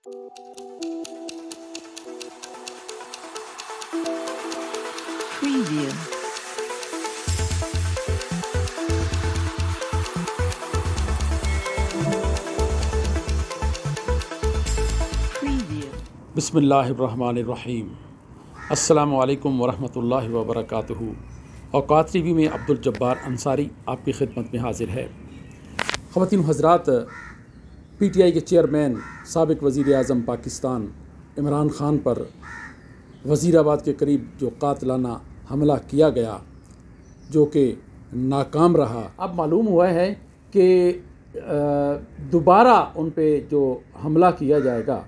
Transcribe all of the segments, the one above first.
Preview. बिस्मिल्लाहिर्रहमानिर्रहीम। अस्सलामु अलैकुम वरहमतुल्लाहि वबरकातुहू। औकात टीवी में अब्दुल जब्बार अंसारी आपकी खिदमत में हाजिर है। ख़वातीन हज़रात, PTI के चेयरमैन साबिक़ वज़ीर आज़म पाकिस्तान इमरान ख़ान पर वज़ीराबाद के करीब जो कातिलाना हमला किया गया, जो कि नाकाम रहा, अब मालूम हुआ है कि दोबारा उन पे जो हमला किया जाएगा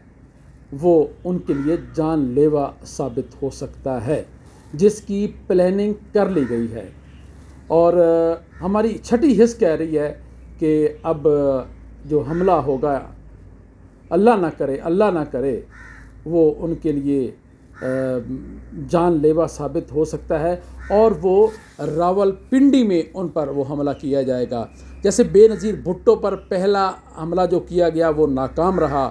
वो उनके लिए जानलेवा साबित हो सकता है, जिसकी प्लानिंग कर ली गई है। और हमारी छठी हिस्स कह रही है कि अब जो हमला होगा, अल्लाह ना करे वो उनके लिए जानलेवा साबित हो सकता है और वो रावलपिंडी में उन पर वो हमला किया जाएगा। जैसे बेनज़ीर भुट्टो पर पहला हमला जो किया गया वो नाकाम रहा,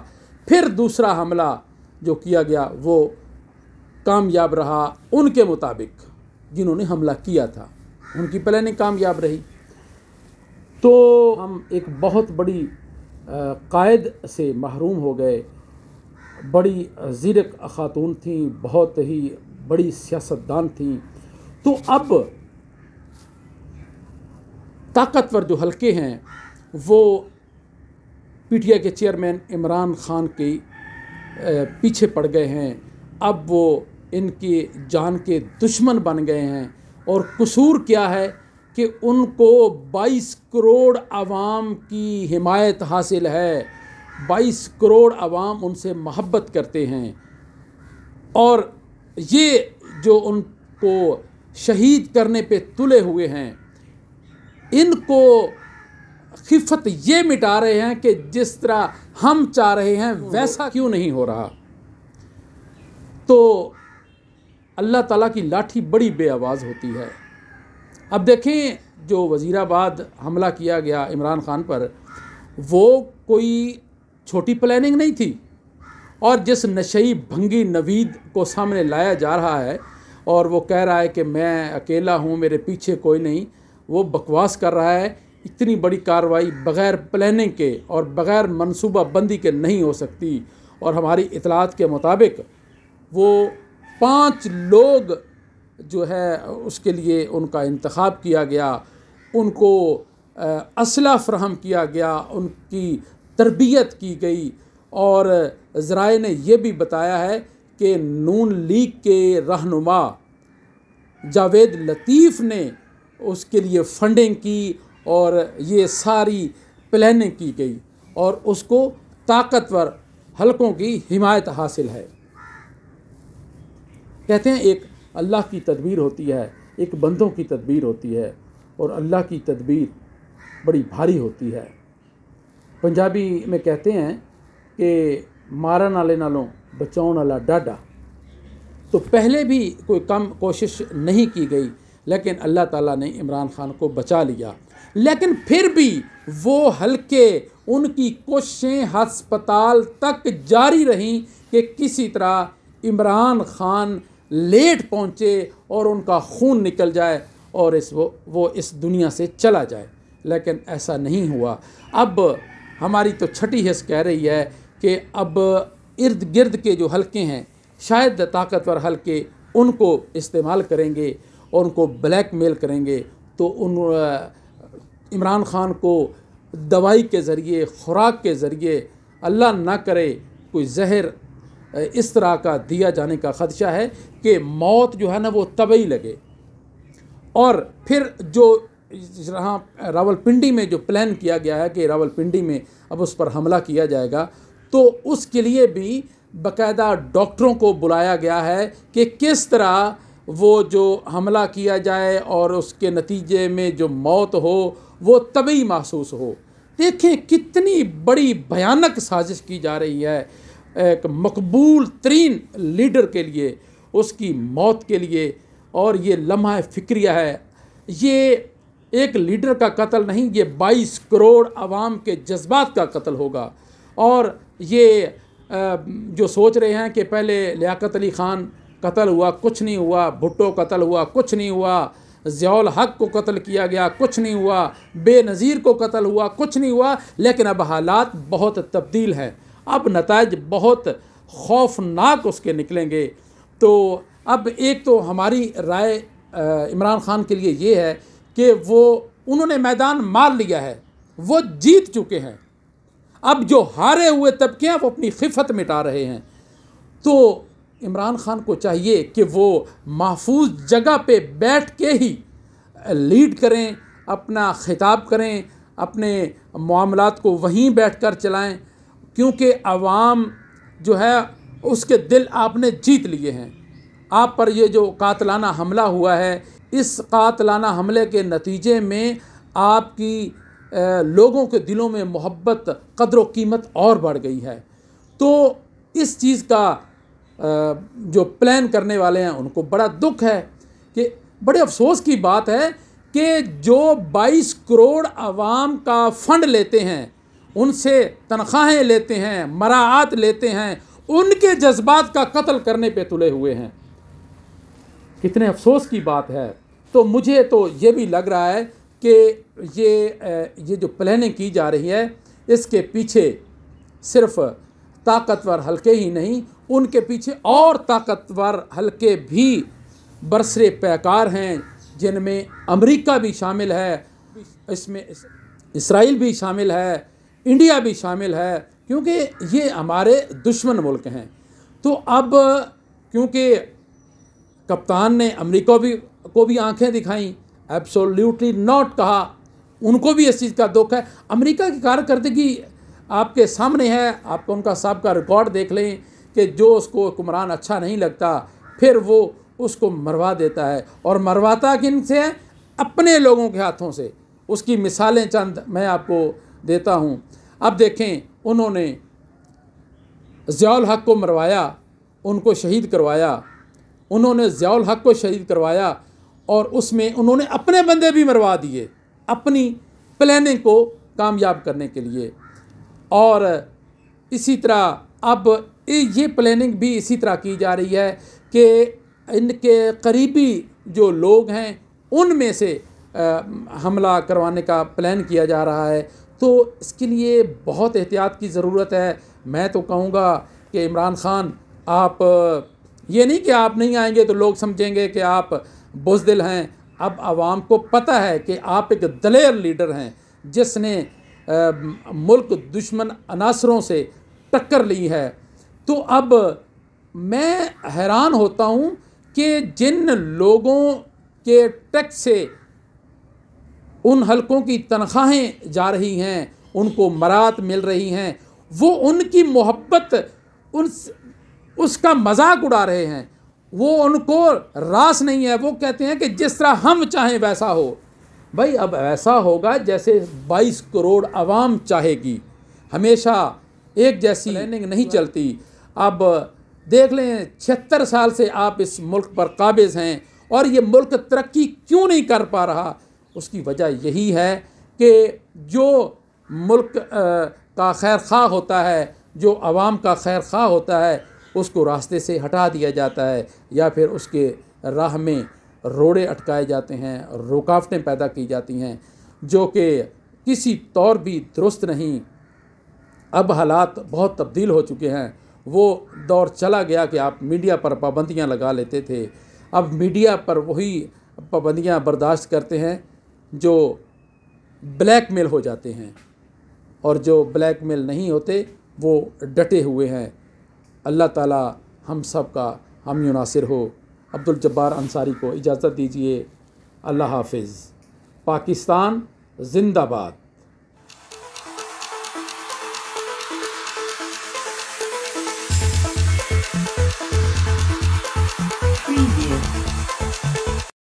फिर दूसरा हमला जो किया गया वो कामयाब रहा। उनके मुताबिक जिन्होंने हमला किया था उनकी प्लानिंग कामयाब रही। तो हम एक बहुत बड़ी कायद से महरूम हो गए। बड़ी ज़ीरक ख़ातून थी, बहुत ही बड़ी सियासतदान थी। तो अब ताकतवर जो हलके हैं वो PTI के चेयरमैन इमरान ख़ान के पीछे पड़ गए हैं। अब वो इनकी जान के दुश्मन बन गए हैं। और कसूर क्या है कि उनको 22 करोड़ आवाम की हिमायत हासिल है। 22 करोड़ आवाम उनसे मोहब्बत करते हैं और ये जो उनको शहीद करने पे तुले हुए हैं, इनको खिफत ये मिटा रहे हैं कि जिस तरह हम चाह रहे हैं वैसा क्यों नहीं हो रहा। तो अल्लाह ताला की लाठी बड़ी बेआवाज़ होती है। अब देखें, जो वज़ीराबाद हमला किया गया इमरान ख़ान पर, वो कोई छोटी प्लानिंग नहीं थी। और जिस नशई भंगी नवीद को सामने लाया जा रहा है और वो कह रहा है कि मैं अकेला हूँ, मेरे पीछे कोई नहीं, वो बकवास कर रहा है। इतनी बड़ी कार्रवाई बग़ैर प्लानिंग के और बग़ैर मनसूबा बंदी के नहीं हो सकती। और हमारी इतलात के मुताबिक वो 5 लोग जो है उसके लिए उनका इंतखाब किया गया, उनको असला फ़राहम किया गया, उनकी तरबियत की गई। और ज़राए ने यह भी बताया है कि नून लीग के रहनुमा जावेद लतीफ़ ने उसके लिए फ़ंडिंग की और ये सारी प्लानिंग की गई और उसको ताकतवर हलकों की हिमायत हासिल है। कहते हैं एक अल्लाह की तदबीर होती है, एक बंदों की तदबीर होती है, और अल्लाह की तदबीर बड़ी भारी होती है। पंजाबी में कहते हैं कि मारन वाले नालों बचाउण वाला डाडा। तो पहले भी कोई कम कोशिश नहीं की गई, लेकिन अल्लाह ताला ने इमरान ख़ान को बचा लिया। लेकिन फिर भी वो हल्के, उनकी कोशिशें हस्पताल तक जारी रहीं कि किसी तरह इमरान ख़ान लेट पहुँचे और उनका खून निकल जाए और वो इस दुनिया से चला जाए। लेकिन ऐसा नहीं हुआ। अब हमारी तो छठी हिस्स कह रही है कि अब इर्द गिर्द के जो हलके हैं, शायद ताकतवर हलके उनको इस्तेमाल करेंगे और उनको ब्लैकमेल करेंगे। तो इमरान ख़ान को दवाई के ज़रिए, खुराक के ज़रिए, अल्लाह ना करे कोई जहर इस तरह का दिया जाने का ख़दशा है कि मौत जो है ना वो तबई लगे। और फिर जो यहाँ रावलपिंडी में जो प्लान किया गया है कि रावलपिंडी में अब उस पर हमला किया जाएगा, तो उसके लिए भी बाकायदा डॉक्टरों को बुलाया गया है कि किस तरह वो जो हमला किया जाए और उसके नतीजे में जो मौत हो वो तभी महसूस हो। देखें कितनी बड़ी भयानक साजिश की जा रही है एक मकबूल तरीन लीडर के लिए, उसकी मौत के लिए। और ये लम्हा फ़िक्रिया है, ये एक लीडर का कत्ल नहीं, ये 22 करोड़ आवाम के जज्बात का कत्ल होगा। और ये जो सोच रहे हैं कि पहले लियाकत अली ख़ान कत्ल हुआ, कुछ नहीं हुआ, भुट्टो कत्ल हुआ, कुछ नहीं हुआ, ज़ियाउल हक को कत्ल किया गया, कुछ नहीं हुआ, बेनज़ीर को कत्ल हुआ, कुछ नहीं हुआ, लेकिन अब हालात बहुत तब्दील हैं, अब नताइज बहुत खौफनाक उसके निकलेंगे। तो अब एक तो हमारी राय इमरान ख़ान के लिए ये है कि उन्होंने मैदान मार लिया है, वो जीत चुके हैं। अब जो हारे हुए तबके हैं वो अपनी खिफत मिटा रहे हैं। तो इमरान ख़ान को चाहिए कि वो महफूज जगह पे बैठ के ही लीड करें, अपना खिताब करें, अपने मामलात को वहीं बैठकर चलाएं, क्योंकि अवाम जो है उसके दिल आपने जीत लिए हैं। आप पर ये जो कातलाना हमला हुआ है, इस कातलाना हमले के नतीजे में आपकी लोगों के दिलों में मोहब्बत, कदर व कीमत और बढ़ गई है। तो इस चीज़ का जो प्लान करने वाले हैं उनको बड़ा दुख है कि बड़े अफसोस की बात है कि जो 22 करोड़ आवाम का फ़ंड लेते हैं, उनसे तनख्वाहें लेते हैं, मराआत लेते हैं, उनके जज्बात का कत्ल करने पे तुले हुए हैं। कितने अफसोस की बात है। तो मुझे तो ये भी लग रहा है कि ये जो प्लानिंग की जा रही है, इसके पीछे सिर्फ ताकतवर हलके ही नहीं, उनके पीछे और ताकतवर हलके भी बरसरे पैकार हैं, जिनमें अमेरिका भी शामिल है, इसमें इसराइल भी शामिल है, इंडिया भी शामिल है, क्योंकि ये हमारे दुश्मन मुल्क हैं। तो अब क्योंकि कप्तान ने अमेरिका को भी आंखें दिखाई, एब्सोल्युटली नॉट कहा, उनको भी इस चीज़ का दुख है। अमेरिका की कारकर्दगी आपके सामने है, आप उनका सबका रिकॉर्ड देख लें कि जो उसको हुक्मरान अच्छा नहीं लगता फिर वो उसको मरवा देता है, और मरवाता किन से है? अपने लोगों के हाथों से। उसकी मिसालें चंद मैं आपको देता हूँ। अब देखें, उन्होंने ज़ियाउल हक को मरवाया, उनको शहीद करवाया, उन्होंने ज़ियाउल हक को शहीद करवाया और उसमें उन्होंने अपने बंदे भी मरवा दिए अपनी प्लानिंग को कामयाब करने के लिए। और इसी तरह अब ये प्लानिंग भी इसी तरह की जा रही है कि इनके करीबी जो लोग हैं उनमें से हमला करवाने का प्लान किया जा रहा है। तो इसके लिए बहुत एहतियात की ज़रूरत है। मैं तो कहूँगा कि इमरान ख़ान, आप ये नहीं कि आप नहीं आएंगे तो लोग समझेंगे कि आप बुज़दिल हैं। अब आवाम को पता है कि आप एक दलेर लीडर हैं जिसने मुल्क दुश्मन अनासरों से टक्कर ली है। तो अब मैं हैरान होता हूँ कि जिन लोगों के टैक्स से उन हलकों की तनख्वाहें जा रही हैं, उनको मरात मिल रही हैं, वो उनकी मोहब्बत उसका मजाक उड़ा रहे हैं। वो उनको रास नहीं है। वो कहते हैं कि जिस तरह हम चाहें वैसा हो। भाई अब ऐसा होगा जैसे 22 करोड़ आवाम चाहेगी। हमेशा एक जैसी प्लानिंग नहीं चलती। अब देख लें, 76 साल से आप इस मुल्क पर काबिज़ हैं और ये मुल्क तरक्की क्यों नहीं कर पा रहा? उसकी वजह यही है कि जो मुल्क का खैर खा होता है, जो आवाम का खैर खा होता है, उसको रास्ते से हटा दिया जाता है या फिर उसके राह में रोड़े अटकाए जाते हैं, रुकावटें पैदा की जाती हैं जो कि किसी तौर भी दुरुस्त नहीं। अब हालात बहुत तब्दील हो चुके हैं। वो दौर चला गया कि आप मीडिया पर पाबंदियां लगा लेते थे। अब मीडिया पर वही पाबंदियां बर्दाश्त करते हैं जो ब्लैकमेल हो जाते हैं, और जो ब्लैकमेल नहीं होते वो डटे हुए हैं। अल्लाह ताला हम सब का हामी नासिर हो। अब्दुल जब्बार अंसारी को इजाज़त दीजिए। अल्लाह हाफिज़। पाकिस्तान जिंदाबाद।